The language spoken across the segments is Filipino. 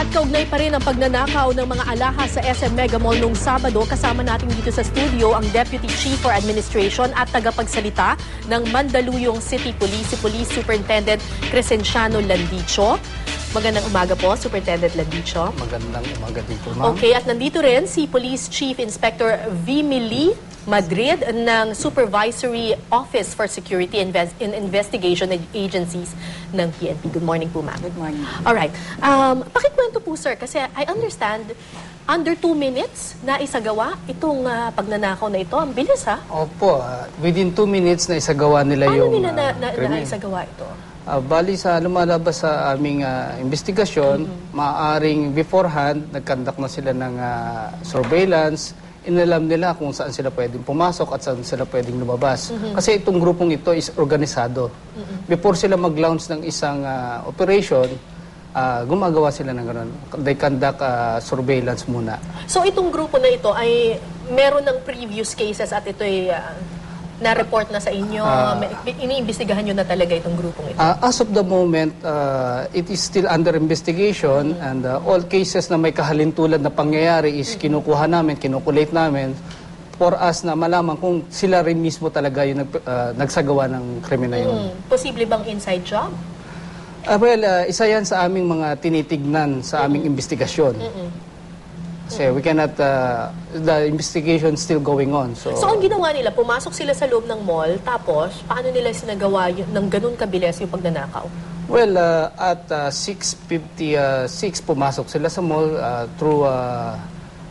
At kaugnay pa rin ang pagnanakaw ng mga alahas sa SM Mega Mall noong Sabado. Kasama natin dito sa studio ang Deputy Chief for Administration at tagapagsalita ng Mandaluyong City Police, si Police Superintendent Crescenciano Landicho. Magandang umaga po, Superintendent Landicho. Magandang umaga din po, ma'am. Okay, at nandito rin si Police Chief Inspector Vimili Madrid ng Supervisory Office for Security and Investigation Agencies ng PNP. Good morning po, ma'am. Good morning. Alright. Pakikwento po, sir, kasi I understand under 2 minutes na isagawa itong pagnanakaw na ito. Ang bilis, ha? Opo, within 2 minutes na isagawa nila Paano yung nila krimen. isagawa ito? Bali sa lumalabas sa aming investigasyon, maaaring beforehand, nagkandak na sila ng surveillance, inalam nila kung saan sila pwedeng pumasok at saan sila pwedeng lumabas. Kasi itong grupong ito is organisado. Before sila mag-launch ng isang operation, gumagawa sila ng gano'n. They conduct surveillance muna. So itong grupo na ito ay meron ng previous cases at ito ay na-report na sa inyo, iniimbestigahan nyo na talaga itong grupong ito? As of the moment, it is still under investigation and all cases na may kahalintulad na pangyayari is kinukuha namin, kinukulate namin for us na malaman kung sila rin mismo talaga yung nagsagawa ng krimen na yun. Posible bang inside job? Isa yan sa aming mga tinitignan sa aming investigasyon. Kasi we cannot, the investigation still going on. So ang ginawa nila, pumasok sila sa loob ng mall, tapos paano nila sinagawa ng ganun kabilis yung pagnanakaw? Well, at 6:56 pumasok sila sa mall through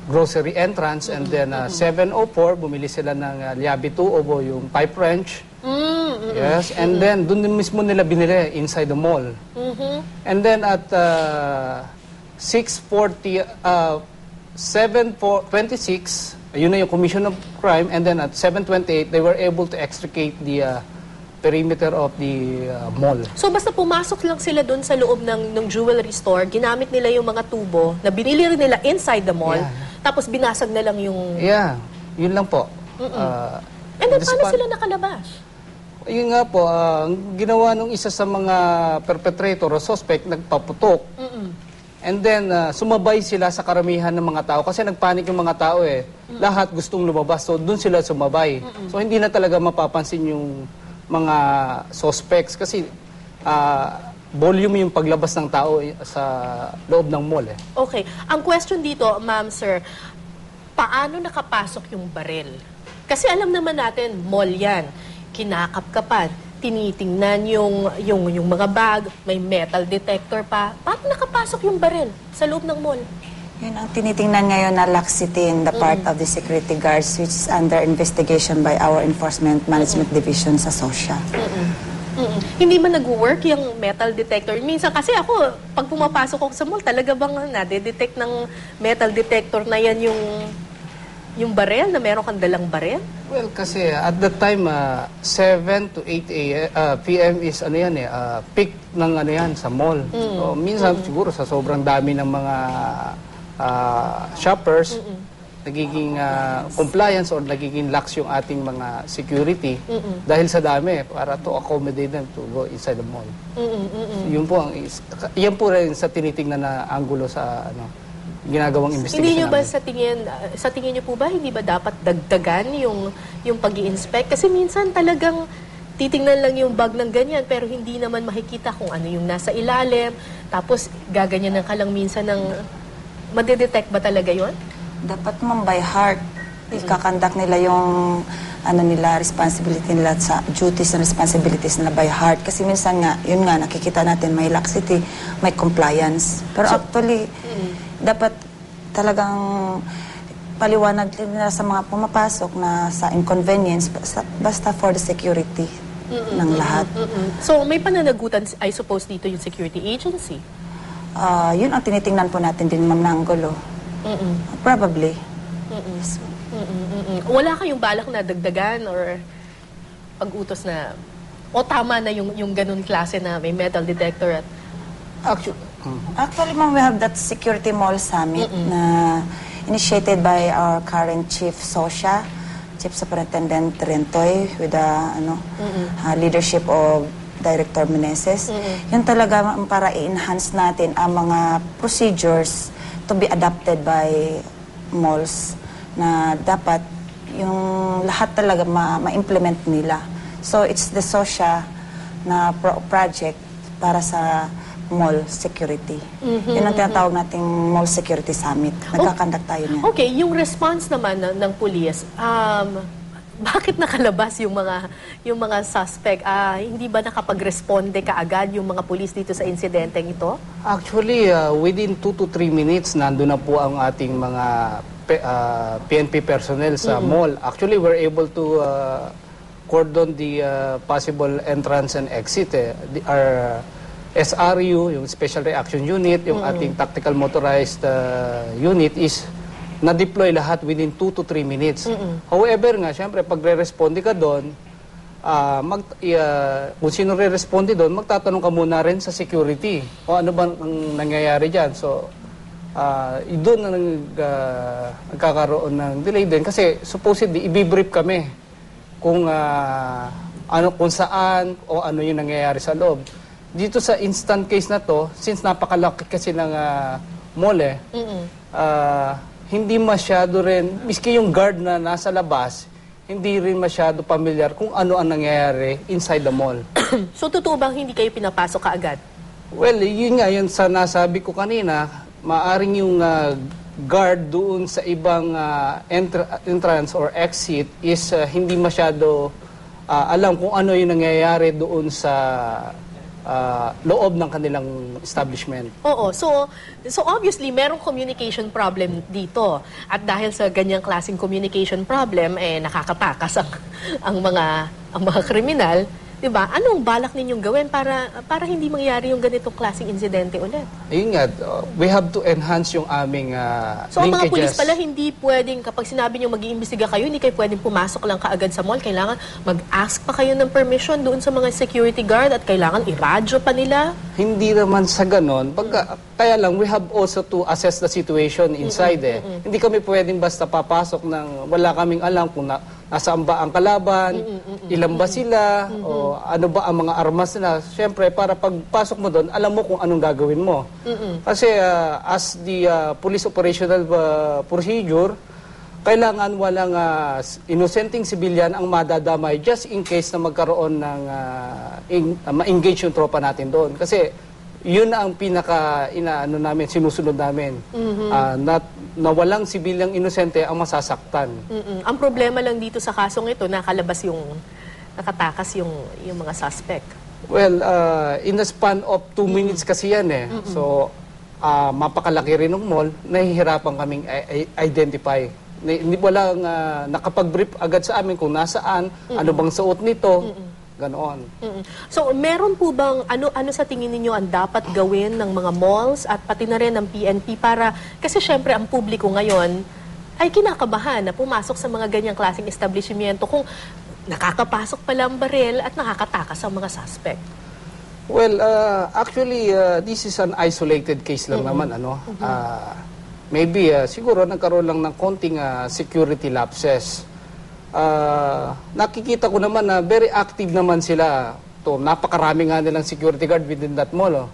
grocery entrance, and then 7:04 bumili sila ng Liabi 2 o yung pipe wrench. Yes, and then doon din mismo nila binili inside the mall. And then at 7:26, yun na yung commission of crime, and then at 7:28 they were able to extricate the perimeter of the mall. So basta pumasok lang sila doon sa loob ng jewelry store, ginamit nila yung mga tubo na binili rin nila inside the mall, tapos binasag na lang yung... Yeah, yun lang po. And then paano sila nakalabas? Yun nga po, ginawa nung isa sa mga perpetrator o suspect, nagpaputok. And then, sumabay sila sa karamihan ng mga tao kasi nagpanik yung mga tao eh. Lahat gustong lumabas, so doon sila sumabay. So hindi na talaga mapapansin yung mga suspects kasi volume yung paglabas ng tao sa loob ng mall eh. Okay. Ang question dito, ma'am, sir, paano nakapasok yung baril? Kasi alam naman natin, mall yan. Kinakapkapan, tinitingnan yung mga bag, may metal detector pa. Paano nakapasok yung baril sa loob ng mall? Yun ang tinitingnan ngayon na laxity in the part of the security guards, which is under investigation by our Enforcement Management Division sa SOSHA. Hindi man nag-work yung metal detector? Minsan kasi ako, pag pumapasok ako sa mall, talaga bang nade-detect ng metal detector na yan yung baril, na meron kang dalang baril? Well, kasi at that time, 7 to 8 p.m. is peak ng sa mall. So, minsan siguro sa sobrang dami ng mga shoppers, nagiging compliance or nagiging lax yung ating mga security dahil sa dami para to accommodate them to go inside the mall. Yun po yan po rin sa tinitingnan na angulo sa ginagawang investigation. Hindi nyo ba sa tingin nyo po ba, hindi ba dapat dagdagan yung pag-i-inspect? Kasi minsan talagang titingnan lang yung bag ng ganyan pero hindi naman makikita kung ano yung nasa ilalim. Tapos gaganyan ka lang minsan ng madedetect ba talaga yon? Dapat mong by heart. Ikakandak nila yung responsibility nila sa duties and responsibilities nila by heart. Kasi minsan nga, yun nga, nakikita natin may laxity, may compliance. Pero actually, dapat talagang paliwanag nila sa mga pumapasok na sa inconvenience, basta for the security ng lahat. So, may pananagutan, I suppose, dito yung security agency? Yun ang tinitingnan po natin din, Ma'am Nanggolo. Probably. Wala kayong balak na dagdagan or pag-utos na o tama na yung ganun klase na may metal detector at Actually, ma'am, we have that security mall summit na initiated by our current chief Chief Superintendent Rentoy with the leadership of Director Meneses. Yun talaga para i-enhance natin ang mga procedures to be adopted by malls na dapat yung lahat talaga ma-implement nila. So it's the SOSHA na project para sa mall security. Yun ang tinatawag nating Mall Security Summit. Nagkakandak tayo niyan. Okay, yung response naman ng police, bakit nakalabas yung mga suspect? Hindi ba nakapag-responde kaagad yung mga police dito sa insidenteng ito? Actually, within 2 to 3 minutes, nandun na po ang ating mga PNP personnel sa mall. Actually, we're able to cordon the possible entrance and exit. Our SRU, yung Special Reaction Unit, yung ating Tactical Motorized Unit is na-deploy lahat within 2 to 3 minutes. However nga, syempre, pag re-responde ka doon, kung sino re-responde doon, magtatanong ka muna rin sa security o ano ba ang nangyayari dyan. So, doon na nagkakaroon ng delay din kasi supposedly, i-brief kami kung kung saan o ano yung nangyayari sa loob. Dito sa instant case na to, since napakalaki kasi ng mall hindi masyado rin, miski yung guard na nasa labas, hindi rin masyado familiar kung ano ang nangyayari inside the mall. So, totoo bang hindi kayo pinapasok kaagad? Well, yun nga, yun sa nasabi ko kanina, maaring yung guard doon sa ibang entrance or exit is hindi masyado alam kung ano yung nangyayari doon sa loob ng kanilang establishment. Oo. So obviously, merong communication problem dito. At dahil sa ganyang klaseng communication problem, nakakatakas ang mga kriminal. Diba? Anong balak ninyong gawin para hindi mangyari yung ganitong klaseng insidente ulit? Ayun nga, we have to enhance yung aming So, ang mga linkages. pulis pala, hindi pwedeng, kapag sinabi nyo mag-iimbestiga kayo, hindi kayo pwedeng pumasok lang kaagad sa mall. Kailangan mag-ask pa kayo ng permission doon sa mga security guard at kailangan iradyo pa nila? Hindi naman sa ganon. Kaya lang, we have also to assess the situation inside Hindi kami pwedeng basta papasok ng wala kaming alam kung nasaan ba ang kalaban, ilan ba sila, o ano ba ang mga armas nila. Siyempre, para pagpasok mo doon, alam mo kung anong gagawin mo. Kasi as the police operational procedure, kailangan walang inosenteng civilian ang madadamay just in case na magkaroon ng ma-engage yung tropa natin doon. Kasi yun ang pinaka sinusunod namin. Na walang sibilyang inosente ang masasaktan. Ang problema lang dito sa kasong ito, nakatakas yung mga suspect. Well, in the span of 2 minutes kasi yan So, mapakalaki rin ng mall, nahihirapan kaming identify. Walang nakapag-brief agad sa amin kung nasaan, ano bang suot nito, ganoon. So, meron po bang, ano sa tingin ninyo ang dapat gawin ng mga malls at pati na rin ng PNP para, kasi syempre ang publiko ngayon ay kinakabahan na pumasok sa mga ganyang klaseng establishmento kung nakakapasok pala ang baril at nakakatakas ang mga suspect. Well, actually, this is an isolated case lang naman, maybe, siguro nagkaroon lang ng konting security lapses. Nakikita ko naman na very active naman sila. Napakarami nga nilang security guard within that mall.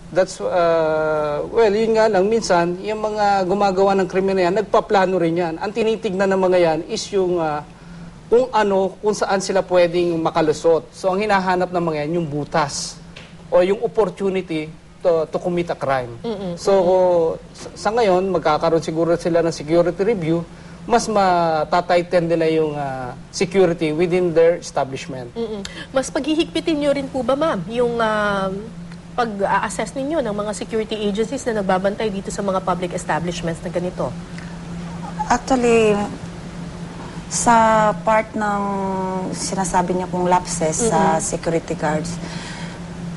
That's, well, yun nga lang, minsan, yung mga gumagawa ng krimen na yan, nagpaplano rin yan. Ang tinitignan ng mga yan is yung kung saan sila pwedeng makalusot. So, ang hinahanap ng mga yan, yung butas o yung opportunity to commit a crime. So, sa ngayon, magkakaroon siguro sila ng security review, mas matatighten nila yung security within their establishment. Mas paghihigpitin nyo rin po ba, ma'am, yung pag-assess ninyo ng mga security agencies na nagbabantay dito sa mga public establishments na ganito? Actually, sa part ng sinasabi niya kong lapses sa security guards,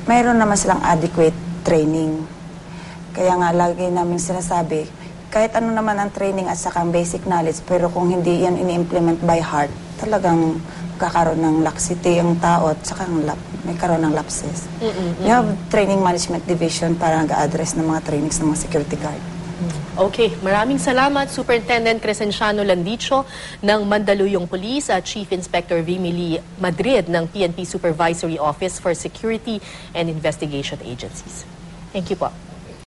mayroon naman silang adequate training. Kaya nga, lagi namin sinasabi, kahit ano naman ang training at saka ang basic knowledge, pero kung hindi yan ini-implement by heart, talagang kakaroon ng laxity ang tao at saka may karoon ng lapses. We have training management division para nag-address ng mga trainings ng mga security guard. Okay, maraming salamat Superintendent Crescenciano Landicho ng Mandaluyong Police at Chief Inspector Vimili Madrid ng PNP Supervisory Office for Security and Investigation Agencies. Thank you po.